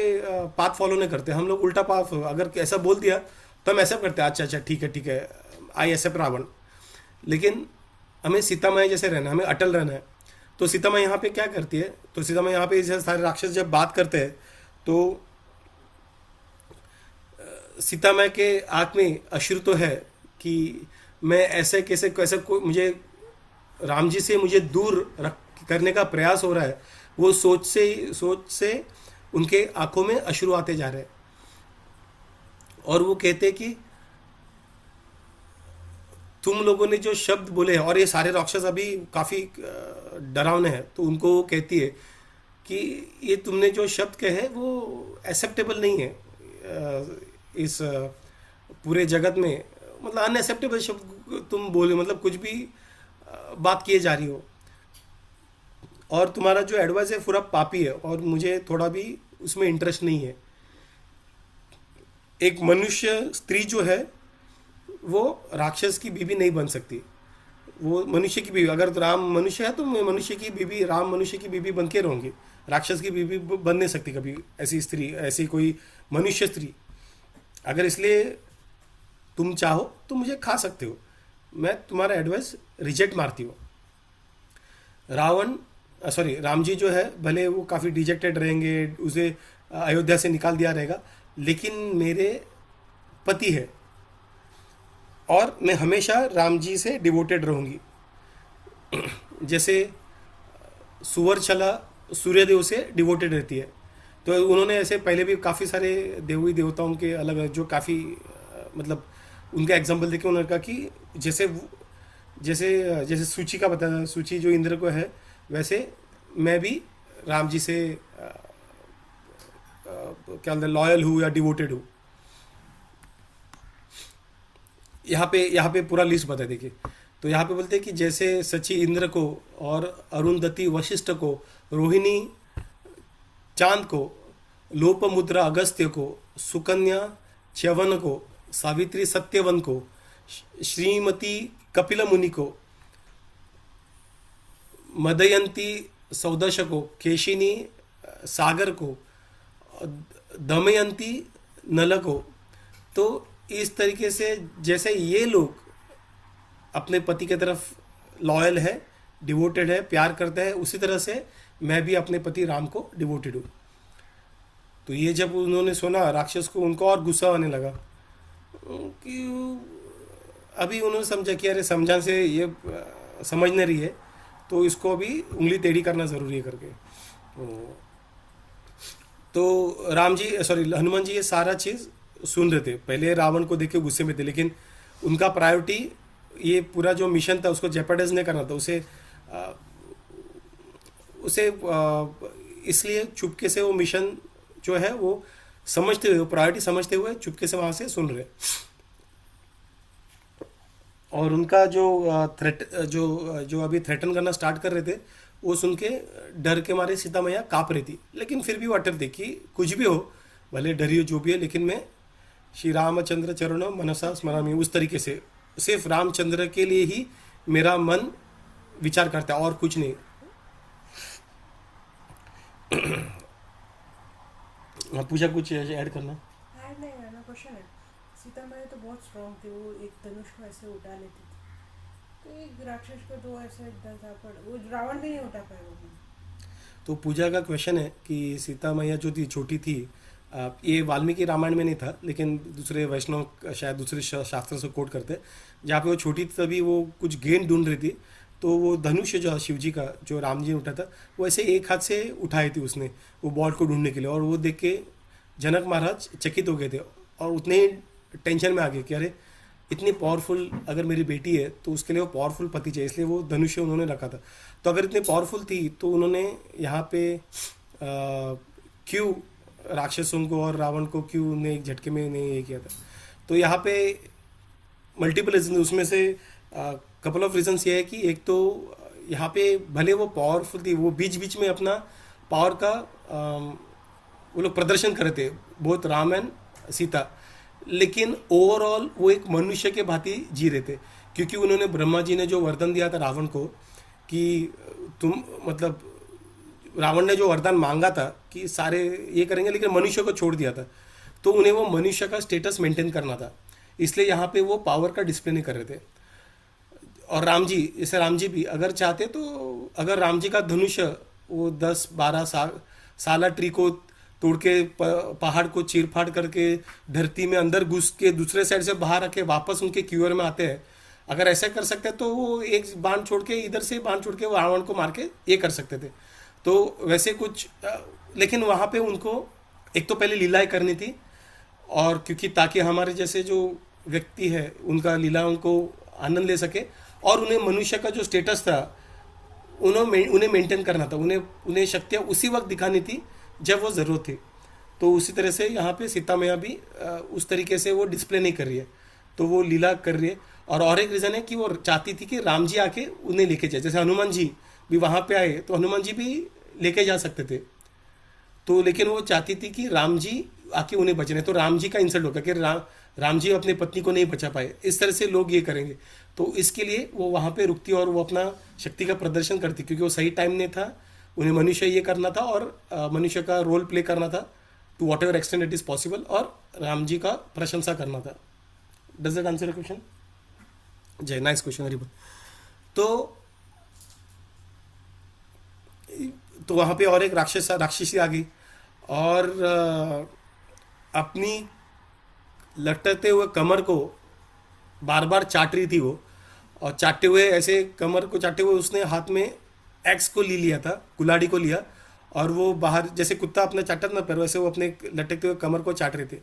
पाथ फॉलो नहीं करते, हम लोग उल्टा पाथ, अगर ऐसा बोल दिया तो हम एक्सेप्ट करते हैं, अच्छा अच्छा ठीक है, आई एक्सेप्ट रावण। लेकिन हमें सीता मैया जैसे रहना है, हमें अटल रहना है। तो सीता मैया यहाँ पे क्या करती है? तो सीता मैया यहाँ पे जैसे सारे राक्षस जब बात करते हैं, तो सीता मैया के आँख में अश्रु तो है कि मैं ऐसे कैसे कैसे कोई मुझे राम जी से मुझे दूर करने का प्रयास हो रहा है। वो सोच से उनके आंखों में अश्रु आते जा रहे हैं, और वो कहते हैं कि तुम लोगों ने जो शब्द बोले हैं, और ये सारे राक्षस अभी काफी डरावने हैं, तो उनको वो कहती है कि ये तुमने जो शब्द कहे हैं वो एक्सेप्टेबल नहीं है इस पूरे जगत में, मतलब अनएक्सेप्टेबल शब्द तुम बोले, मतलब कुछ भी बात किए जा रही हो, और तुम्हारा जो एडवाइस है पूरा पापी है, और मुझे थोड़ा भी उसमें इंटरेस्ट नहीं है। एक मनुष्य स्त्री जो है वो राक्षस की बीवी नहीं बन सकती, वो मनुष्य की बीवी, अगर राम मनुष्य है तो मैं मनुष्य की बीवी, राम मनुष्य की बीवी बन के रहूंगी, राक्षस की बीवी बन नहीं सकती कभी ऐसी स्त्री, ऐसी कोई मनुष्य स्त्री। अगर इसलिए तुम चाहो तो मुझे खा सकते हो, मैं तुम्हारा एडवाइस रिजेक्ट मारती हूँ। रावण सॉरी राम जी जो है भले वो काफ़ी डिजेक्टेड रहेंगे, उसे अयोध्या से निकाल दिया रहेगा, लेकिन मेरे पति है और मैं हमेशा राम जी से डिवोटेड रहूंगी। जैसे सुवर्चला सूर्यदेव से डिवोटेड रहती है, तो उन्होंने ऐसे पहले भी काफ़ी सारे देवी देवताओं के अलग अलग जो काफ़ी मतलब उनका एग्जाम्पल देके उन्होंने कहा कि जैसे जैसे जैसे सूची का बताया, सूची जो इंद्र को है, वैसे मैं भी राम जी से क्या बोलते हैं लॉयल हूँ या डिवोटेड हूँ। यहाँ पे पूरा लिस्ट बता देखिए। तो यहाँ पे बोलते हैं कि जैसे सची इंद्र को और अरुंधति वशिष्ठ को, रोहिणी चांद को, लोपमुद्रा अगस्त्य को, सुकन्या च्यवन को, सावित्री सत्यवन को, श्रीमती कपिल मुनि को, मदयंती सौदश को, केशिनी सागर को, दमयंती नल को। तो इस तरीके से जैसे ये लोग अपने पति की तरफ लॉयल है, डिवोटेड है, प्यार करते हैं, उसी तरह से मैं भी अपने पति राम को डिवोटेड हूँ। तो ये जब उन्होंने सुना राक्षस को, उनको और गुस्सा आने लगा कि अभी उन्होंने समझा कि अरे समझा से ये समझ नहीं रही है, तो इसको अभी उंगली टेढ़ी करना ज़रूरी है करके। तो राम जी सॉरी हनुमान जी ये सारा चीज़ सुन रहे थे। पहले रावण को देख के गुस्से में थे, लेकिन उनका प्रायोरिटी ये पूरा जो मिशन था उसको जेपरडाइज नहीं करना था, उसे इसलिए चुपके से वो मिशन जो है वो समझते हुए, प्रायोरिटी समझते हुए चुपके से वहाँ से सुन रहे। और उनका जो थ्रेट जो अभी थ्रेटन करना स्टार्ट कर रहे थे, वो सुन के डर के मारे सीता मैया काँप रही थी, लेकिन फिर भी वो अटल थी कि कुछ भी हो, भले डरी हो जो भी है, लेकिन मैं श्री रामचंद्र चरणों मनसा स्मरामि, उस तरीके से सिर्फ रामचंद्र के लिए ही मेरा मन विचार करता है और कुछ नहीं। पूजा कुछ ऐड करना? ऐड नहीं करना, क्वेश्चन है। सीता मैया तो बहुत स्ट्रांग थी, वो एक धनुष को ऐसे उठा लेती थी, तो एक राक्षस को दो ऐसे झापड़, वो रावण भी नहीं उठा पाएगा। तो पूजा का क्वेश्चन है कि सीता मैया जो थी छोटी थी, ये वाल्मीकि रामायण में नहीं था, लेकिन दूसरे वैष्णव शायद दूसरे शास्त्र से कोट करते हैं, जहाँ पे वो छोटी थी तभी वो कुछ गेंद ढूंढ रही थी, तो वो धनुष जो शिव जी का जो राम जी ने उठा था, वो ऐसे एक हाथ से उठाई थी उसने वो बॉल को ढूंढने के लिए, और वो देख के जनक महाराज चकित हो गए थे और उतने ही टेंशन में आ गए कि अरे इतनी पावरफुल अगर मेरी बेटी है तो उसके लिए वो पावरफुल पति चाहिए, इसलिए वो धनुष उन्होंने रखा था। तो अगर इतनी पावरफुल थी तो उन्होंने यहाँ पे क्यों राक्षसों को और रावण को क्यों ने एक झटके में नहीं ये किया था? तो यहाँ पे मल्टीपल रीजन, उसमें से कपल ऑफ रीजन्स ये है कि एक तो यहाँ पे भले वो पावरफुल थी, वो बीच बीच में अपना पावर का वो लोग प्रदर्शन कर रहे थे, बहुत राम एंड सीता, लेकिन ओवरऑल वो एक मनुष्य के भांति जी रहे थे, क्योंकि उन्होंने ब्रह्मा जी ने जो वरदान दिया था रावण को कि तुम मतलब रावण ने जो वरदान मांगा था कि सारे ये करेंगे, लेकिन मनुष्य को छोड़ दिया था, तो उन्हें वो मनुष्य का स्टेटस मेंटेन करना था, इसलिए यहाँ पे वो पावर का डिस्प्ले नहीं कर रहे थे। और राम जी, जैसे राम जी भी अगर चाहते तो अगर राम जी का धनुष वो 10-12 साला ट्री को तोड़ के पहाड़ को चीर-फाड़ करके धरती में अंदर घुस के दूसरे साइड से बाहर आके वापस उनके क्यूअर में आते हैं, अगर ऐसा कर सकते हैं तो वो एक बाण छोड़ के इधर से बाण छोड़ के वो रावण को मार के ये कर सकते थे। तो वैसे कुछ लेकिन वहाँ पे उनको एक तो पहले लीलाएं करनी थी, और क्योंकि ताकि हमारे जैसे जो व्यक्ति है उनका लीलाओं को आनंद ले सके, और उन्हें मनुष्य का जो स्टेटस था उन्हें मेंटेन करना था, उन्हें शक्तियाँ उसी वक्त दिखानी थी जब वो ज़रूरत थी। तो उसी तरह से यहाँ पे सीता मैया भी उस तरीके से वो डिस्प्ले नहीं कर रही है, तो वो लीला कर रही है। और एक रीज़न है कि वो चाहती थी कि राम जी आके उन्हें लेके जाए, जैसे हनुमान जी भी वहाँ पे आए तो हनुमान जी भी लेके जा सकते थे, तो लेकिन वो चाहती थी कि राम जी आके उन्हें बचने, तो राम जी का इंसल्ट होगा कि राम जी अपनी पत्नी को नहीं बचा पाए, इस तरह से लोग ये करेंगे। तो इसके लिए वो वहाँ पे रुकती और वो अपना शक्ति का प्रदर्शन करती, क्योंकि वो सही टाइम नहीं था, उन्हें मनुष्य ये करना था और मनुष्य का रोल प्ले करना था to what ever extend it is possible, और राम जी का प्रशंसा करना था। Does that answer the question? जय, नाइस क्वेश्चन, हरिबोल। तो वहाँ पे और एक राक्षसी आ गई और अपनी लटकते हुए कमर को बार बार चाट रही थी वो, और चाटते हुए ऐसे कमर को चाटते हुए उसने हाथ में एक्स को लिया था, कुल्हाड़ी को लिया, और वो बाहर जैसे कुत्ता अपना चाटता ना पैर, वैसे वो अपने लटकते हुए कमर को चाट रहे थे।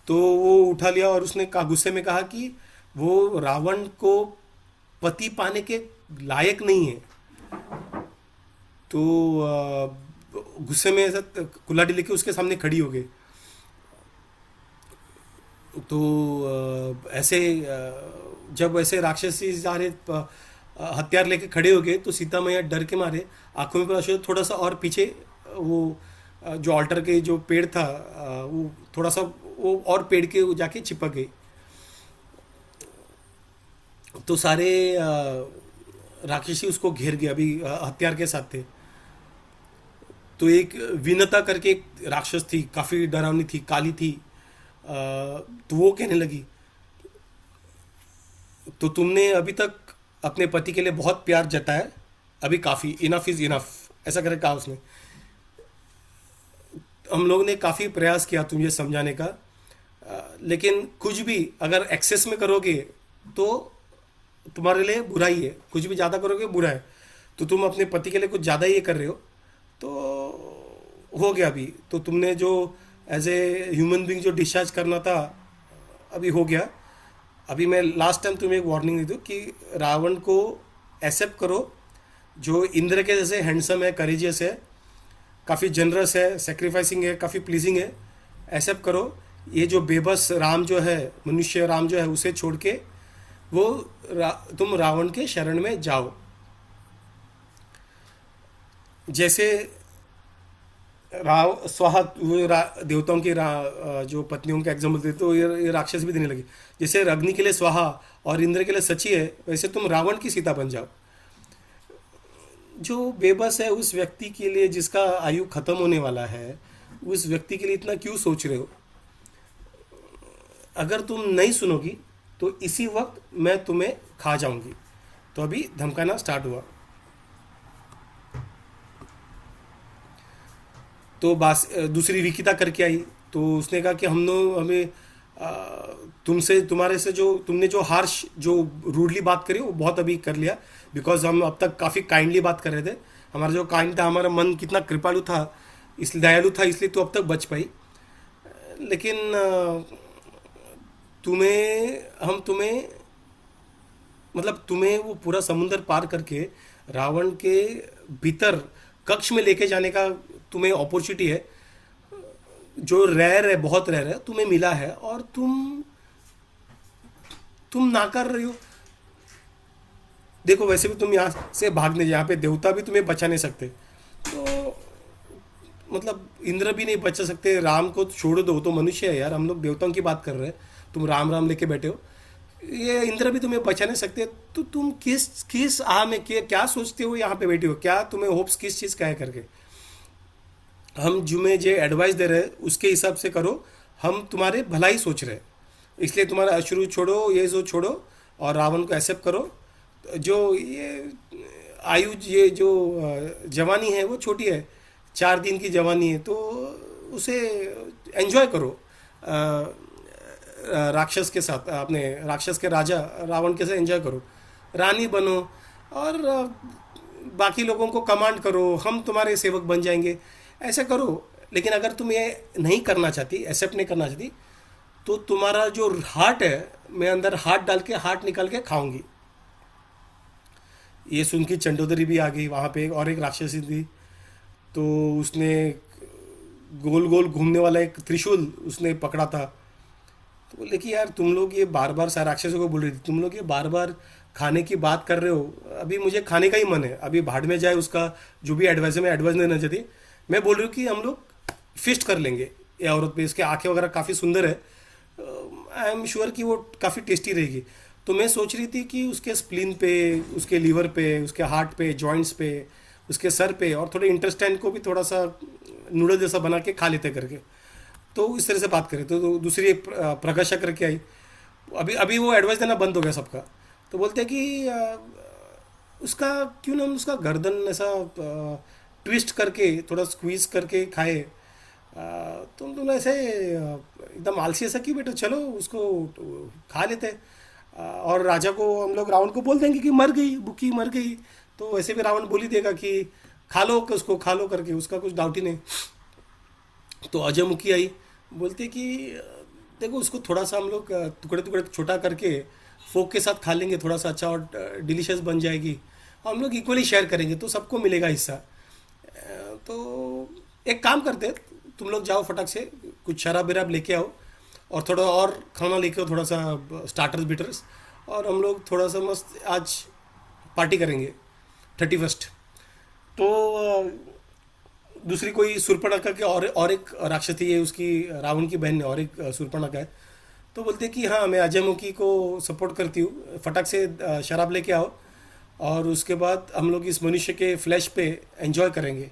तो वो उठा लिया और उसने गुस्से में कहा कि वो रावण को पति पाने के लायक नहीं है। तो गुस्से में ऐसा कुल्हाड़ी लेके उसके सामने खड़ी हो गई। तो ऐसे जब ऐसे राक्षसी सारे हथियार लेके खड़े हो गए तो सीता मैया डर के मारे आंखों में प्रकाश, थोड़ा सा और पीछे वो जो ऑल्टर के जो पेड़ था वो थोड़ा सा वो और पेड़ के जाके चिपक गई। तो सारे राक्षसी उसको घेर गए, अभी हथियार के साथ थे। तो एक विनता करके एक राक्षस थी, काफ़ी डरावनी थी, काली थी। तो वो कहने लगी, तो तुमने अभी तक अपने पति के लिए बहुत प्यार जताया, अभी काफ़ी, इनफ इज़ इनफ, ऐसा करके कहा उसने। हम लोग ने काफ़ी प्रयास किया तुझे समझाने का, लेकिन कुछ भी अगर एक्सेस में करोगे तो तुम्हारे लिए बुरा ही है, कुछ भी ज़्यादा करोगे बुरा है। तो तुम अपने पति के लिए कुछ ज़्यादा ही कर रहे हो, तो हो गया अभी। तो तुमने जो एज ए ह्यूमन बीइंग जो डिस्चार्ज करना था अभी हो गया। अभी मैं लास्ट टाइम तुम्हें एक वार्निंग दे दूँ कि रावण को एक्सेप्ट करो, जो इंद्र के जैसे हैंडसम है, करेजियस है, काफ़ी जनरस है, सेक्रीफाइसिंग है, काफ़ी प्लीजिंग है, एक्सेप्ट करो। ये जो बेबस राम जो है, मनुष्य राम जो है, उसे छोड़ के वो तुम रावण के शरण में जाओ। जैसे स्वाहा देवताओं की जो पत्नियों का एग्जाम्पल देते तो ये राक्षस भी देने लगे। जैसे अग्नि के लिए स्वाहा और इंद्र के लिए सची है, वैसे तुम रावण की सीता बन जाओ। जो बेबस है उस व्यक्ति के लिए जिसका आयु खत्म होने वाला है, उस व्यक्ति के लिए इतना क्यों सोच रहे हो? अगर तुम नहीं सुनोगी तो इसी वक्त मैं तुम्हें खा जाऊंगी। तो अभी धमकाना स्टार्ट हुआ। तो दूसरी विकिता करके आई, तो उसने कहा कि हमें तुम्हारे से जो तुमने जो हार्श जो रूडली बात करी वो बहुत अभी कर लिया, बिकॉज हम अब तक काफ़ी काइंडली बात कर रहे थे। हमारा जो काइंड था, हमारा मन कितना कृपालु था, इसलिए दयालु था, इसलिए तो अब तक बच पाई। लेकिन तुम्हें वो पूरा समुंदर पार करके रावण के भीतर कक्ष में लेके जाने का तुम्हें अपॉर्चुनिटी है, जो रेयर है, बहुत रेयर है, तुम्हें मिला है, और तुम ना कर रही हो। देखो वैसे भी तुम यहाँ से भागने, यहाँ पे देवता भी तुम्हें बचा नहीं सकते, तो मतलब इंद्र भी नहीं बचा सकते, राम को छोड़ दो, तो मनुष्य है यार, हम लोग देवताओं की बात कर रहे हैं, तुम राम राम लेके बैठे हो, ये इंद्र भी तुम्हें बचा नहीं सकते। तो तुम किस में क्या सोचते हो यहाँ पे बैठे हो? क्या तुम्हें होप्स किस चीज़ का है करके? हम जुमे जो एडवाइस दे रहे हैं उसके हिसाब से करो, हम तुम्हारे भलाई सोच रहे हैं, इसलिए तुम्हारा अश्रु छोड़ो, ये जो छोड़ो, और रावण को एक्सेप्ट करो। जो ये आयु, ये जो जवानी है वो छोटी है, 4 दिन की जवानी है, तो उसे एंजॉय करो राक्षस के साथ, अपने राक्षस के राजा रावण के साथ एंजॉय करो, रानी बनो और बाकी लोगों को कमांड करो, हम तुम्हारे सेवक बन जाएंगे, ऐसा करो। लेकिन अगर तुम ये नहीं करना चाहती, एक्सेप्ट नहीं करना चाहती, तो तुम्हारा जो हार्ट है मैं अंदर हाथ डाल के हार्ट निकाल के खाऊंगी। ये सुन के चंडोदरी भी आ गई वहाँ पे, और एक राक्षसी थी। तो उसने गोल गोल घूमने वाला एक त्रिशूल उसने पकड़ा था। तो बोले कि यार तुम लोग ये बार बार सारे राक्षसों को बोल रही थी, तुम लोग ये बार बार खाने की बात कर रहे हो, अभी मुझे खाने का ही मन है, अभी भाड़ में जाए उसका जो भी एडवाइस है, मैं एडवाइस नहीं देना चाहती। मैं बोल रही हूँ कि हम लोग फिस्ट कर लेंगे ये औरत पे, इसके आंखें वगैरह काफ़ी सुंदर है, आई एम श्योर कि वो काफ़ी टेस्टी रहेगी। तो मैं सोच रही थी कि उसके स्प्लीन पे, उसके लीवर पे, उसके हार्ट पे, जॉइंट्स पे, उसके सर पे, और थोड़े इंटेस्टाइन को भी थोड़ा सा नूडल जैसा बना के खा लेते करके। तो इस तरह से बात करें तो दूसरी एक प्रकाशा करके आई। अभी अभी वो एडवाइस देना बंद हो गया सबका। तो बोलते हैं कि उसका क्यों ना हम उसका गर्दन ऐसा ट्विस्ट करके थोड़ा स्क्वीज करके खाए। तुम ऐसे एकदम आलसी ऐसा क्यों बेटा, चलो उसको खा लेते हैं। और राजा को हम लोग रावण को बोल देंगे कि मर गई, बुकी मर गई। तो वैसे भी रावण बोल ही देगा कि खा लो, कि उसको खा लो करके, उसका कुछ डाउट ही नहीं। तो अजय मुखी आई, बोलते कि देखो उसको थोड़ा सा हम लोग टुकड़े टुकड़े छोटा करके फोक के साथ खा लेंगे, थोड़ा सा अच्छा और डिलीशियस बन जाएगी। हम लोग इक्वली शेयर करेंगे तो सबको मिलेगा हिस्सा। तो एक काम करते हैं, तुम लोग जाओ फटाक से कुछ शराब वराब लेके आओ, और थोड़ा और खाना लेके आओ, थोड़ा सा स्टार्टर्स बिटर्स, और हम लोग थोड़ा सा मस्त आज पार्टी करेंगे 31st। तो दूसरी कोई शूर्पणखा के और एक राक्षसी है उसकी, रावण की बहन है, और एक शूर्पणखा है। तो बोलते कि हाँ मैं अजय मुखी को सपोर्ट करती हूँ, फटाक से शराब लेके आओ, और उसके बाद हम लोग इस मनुष्य के फ्लैश पे एंजॉय करेंगे।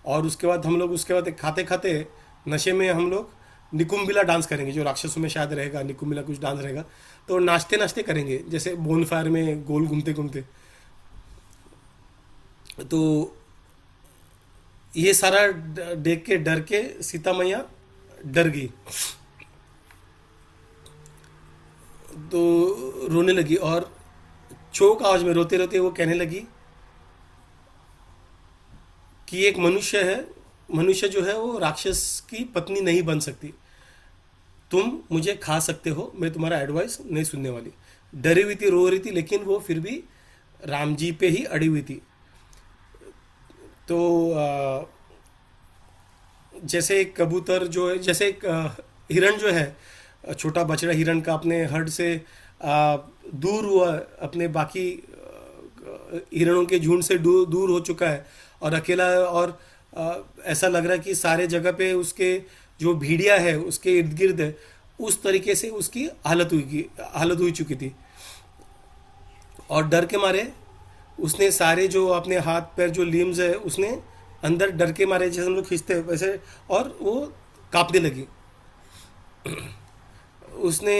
और उसके बाद हम लोग उसके बाद खाते खाते नशे में हम लोग निकुम्बिला डांस करेंगे, जो राक्षसों में शायद रहेगा निकुम्बिला कुछ डांस रहेगा। तो नाचते नाचते करेंगे, जैसे बोन फायर में गोल घूमते घूमते। तो ये सारा देख के डर के सीता मैया डर गई, तो रोने लगी, और चोक आवाज में रोते रोते वो कहने लगी कि एक मनुष्य है, मनुष्य जो है वो राक्षस की पत्नी नहीं बन सकती, तुम मुझे खा सकते हो, मैं तुम्हारा एडवाइस नहीं सुनने वाली। डरी हुई थी, रो रही थी, लेकिन वो फिर भी राम जी पे ही अड़ी हुई थी। तो जैसे एक कबूतर जो है, जैसे एक हिरण जो है, छोटा बछड़ा हिरण का अपने हर्ड से दूर हुआ, अपने बाकी हिरणों के झुंड से दूर हो चुका है, और अकेला है, और ऐसा लग रहा है कि सारे जगह पे उसके जो भेड़िया है उसके इर्द गिर्द है, उस तरीके से उसकी हालत हुई चुकी थी। और डर के मारे उसने सारे जो अपने हाथ पैर जो लिम्स है उसने अंदर डर के मारे, जैसे हम लोग खींचते हैं वैसे, और वो कांपने लगी। उसने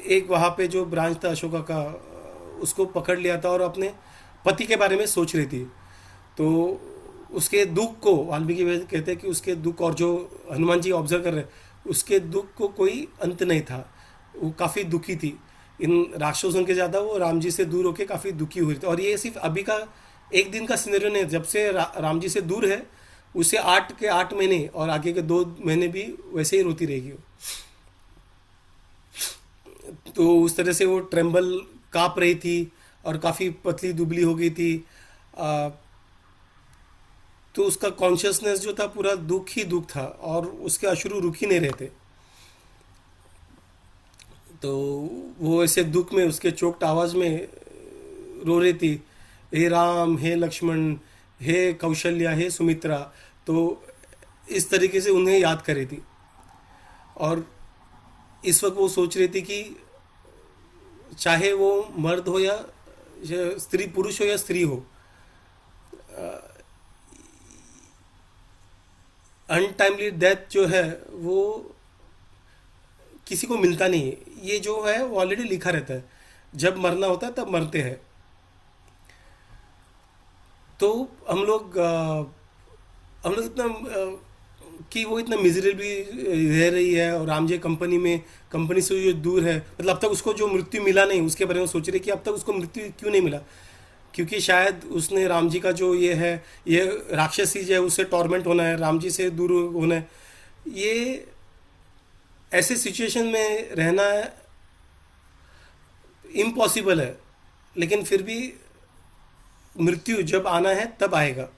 एक वहाँ पे जो ब्रांच था अशोका का, उसको पकड़ लिया था, और अपने पति के बारे में सोच रही थी। तो उसके दुख को वाल्मीकि कहते हैं कि उसके दुख, और जो हनुमान जी ऑब्जर्व कर रहे हैं, उसके दुख को कोई अंत नहीं था, वो काफ़ी दुखी थी। इन राक्षसों के ज़्यादा वो राम जी से दूर होके काफ़ी दुखी हुई थी। और ये सिर्फ अभी का एक दिन का सिनेरियो नहीं है, जब से राम जी से दूर है उसे 8 के 8 महीने और आगे के 2 महीने भी वैसे ही रोती रहेगी। तो उस तरह से वो ट्रेम्बल काँप रही थी, और काफ़ी पतली दुबली हो गई थी। तो उसका कॉन्शियसनेस जो था पूरा दुख ही दुख था, और उसके अश्रु रुक ही नहीं रहते। तो वो ऐसे दुख में उसके चोक्ट आवाज में रो रही थी, हे राम, हे लक्ष्मण, हे कौशल्या, हे सुमित्रा। तो इस तरीके से उन्हें याद कर रही थी। और इस वक्त वो सोच रही थी कि चाहे वो मर्द हो या स्त्री, पुरुष हो या स्त्री हो, अनटाइमली डेथ जो है वो किसी को मिलता नहीं है। ये जो है वो ऑलरेडी लिखा रहता है, जब मरना होता है तब मरते हैं। तो हम लोग इतना कि वो इतना मिजरेबली रह रही है, और राम जी कंपनी से जो दूर है, मतलब अब तक उसको जो मृत्यु मिला नहीं उसके बारे में सोच रही कि अब तक उसको मृत्यु क्यों नहीं मिला, क्योंकि शायद उसने राम जी का जो ये है, ये राक्षसी जो है उससे टॉर्मेंट होना है, राम जी से दूर होना है, ये ऐसे सिचुएशन में रहना इम्पॉसिबल है, लेकिन फिर भी मृत्यु जब आना है तब आएगा।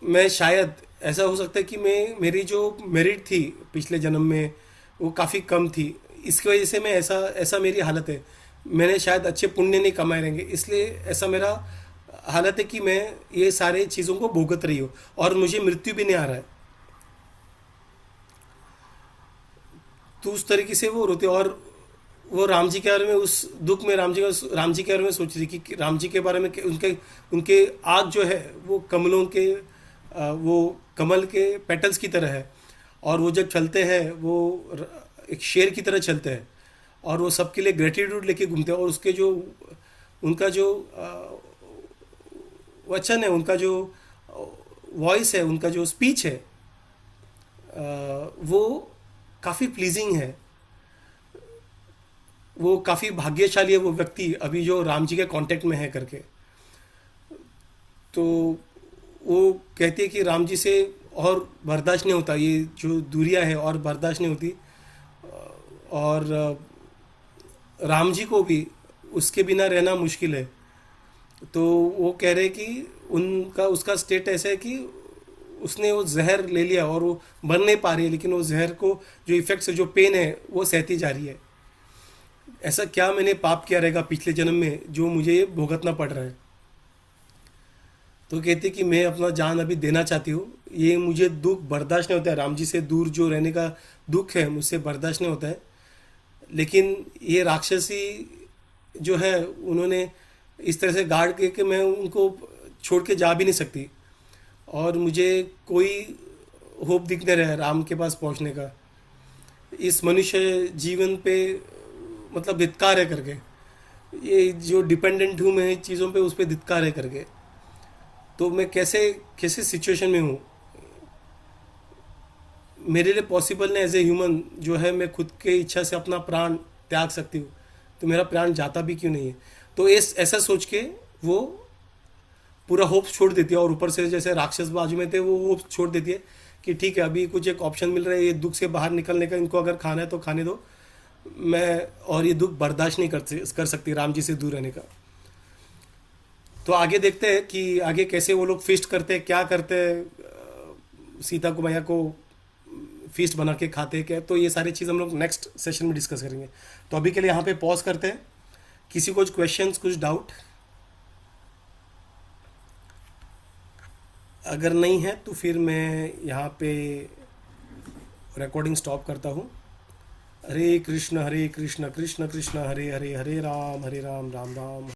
मैं शायद ऐसा हो सकता है कि मेरी जो मेरिट थी पिछले जन्म में वो काफ़ी कम थी, इसकी वजह से मैं ऐसा ऐसा मेरी हालत है। मैंने शायद अच्छे पुण्य नहीं कमाए रहेंगे, इसलिए ऐसा मेरा हालत है कि मैं ये सारे चीज़ों को भुगत रही हूँ और मुझे मृत्यु भी नहीं आ रहा है। तो उस तरीके से वो रोते, और वो राम जी के बारे में उस दुख में राम जी के बारे में सोच रही कि राम जी के बारे में उनके उनके आग जो है वो कमलों के वो कमल के पेटल्स की तरह है, और वो जब चलते हैं वो एक शेर की तरह चलते हैं, और वो सबके लिए ग्रेटिट्यूड लेके घूमते हैं। और उसके जो उनका जो वचन है, उनका जो वॉइस है, उनका जो स्पीच है, वो काफ़ी प्लीजिंग है। वो काफ़ी भाग्यशाली है वो व्यक्ति अभी जो राम जी के कांटेक्ट में है करके। तो वो कहती है कि राम जी से और बर्दाश्त नहीं होता, ये जो दूरियां है और बर्दाश्त नहीं होती, और राम जी को भी उसके बिना रहना मुश्किल है। तो वो कह रहे कि उनका उसका स्टेट ऐसा है कि उसने वो जहर ले लिया और वो बन नहीं पा रही है, लेकिन वो जहर को जो इफेक्ट्स है, जो पेन है, वो सहती जा रही है। ऐसा क्या मैंने पाप किया रहेगा पिछले जन्म में जो मुझे ये भुगतना पड़ रहा है। तो कहते कि मैं अपना जान अभी देना चाहती हूँ, ये मुझे दुख बर्दाश्त नहीं होता है, राम जी से दूर जो रहने का दुख है मुझसे बर्दाश्त नहीं होता है। लेकिन ये राक्षसी जो है उन्होंने इस तरह से गार्ड किया कि मैं उनको छोड़ के जा भी नहीं सकती, और मुझे कोई होप दिख नहीं रहा है राम के पास पहुंचने का। इस मनुष्य जीवन पे मतलब धिक्कार है करके, ये जो डिपेंडेंट हूँ मैं चीज़ों पे, उस पर धिक्कार है करके। तो मैं कैसे कैसे सिचुएशन में हूँ, मेरे लिए पॉसिबल नहीं एज ए ह्यूमन जो है मैं खुद के इच्छा से अपना प्राण त्याग सकती हूँ, तो मेरा प्राण जाता भी क्यों नहीं है। तो ऐसा सोच के वो पूरा होप छोड़ देती है, और ऊपर से जैसे राक्षस बाजू में थे वो होप छोड़ देती है कि ठीक है अभी कुछ एक ऑप्शन मिल रहा है ये दुख से बाहर निकलने का, इनको अगर खाना है तो खाने दो, मैं और ये दुख बर्दाश्त नहीं कर सकती राम जी से दूर रहने का। तो आगे देखते हैं कि आगे कैसे वो लोग फीस्ट करते हैं, क्या करते हैं, सीता को मैया को फीस्ट बना के खाते हैं क्या। तो ये सारी चीज़ हम लोग नेक्स्ट सेशन में डिस्कस करेंगे। तो अभी के लिए यहाँ पे पॉज करते हैं। किसी को कुछ क्वेश्चंस, कुछ डाउट अगर नहीं है तो फिर मैं यहाँ पे रिकॉर्डिंग स्टॉप करता हूँ। हरे कृष्ण कृष्ण कृष्ण हरे हरे, हरे राम राम राम।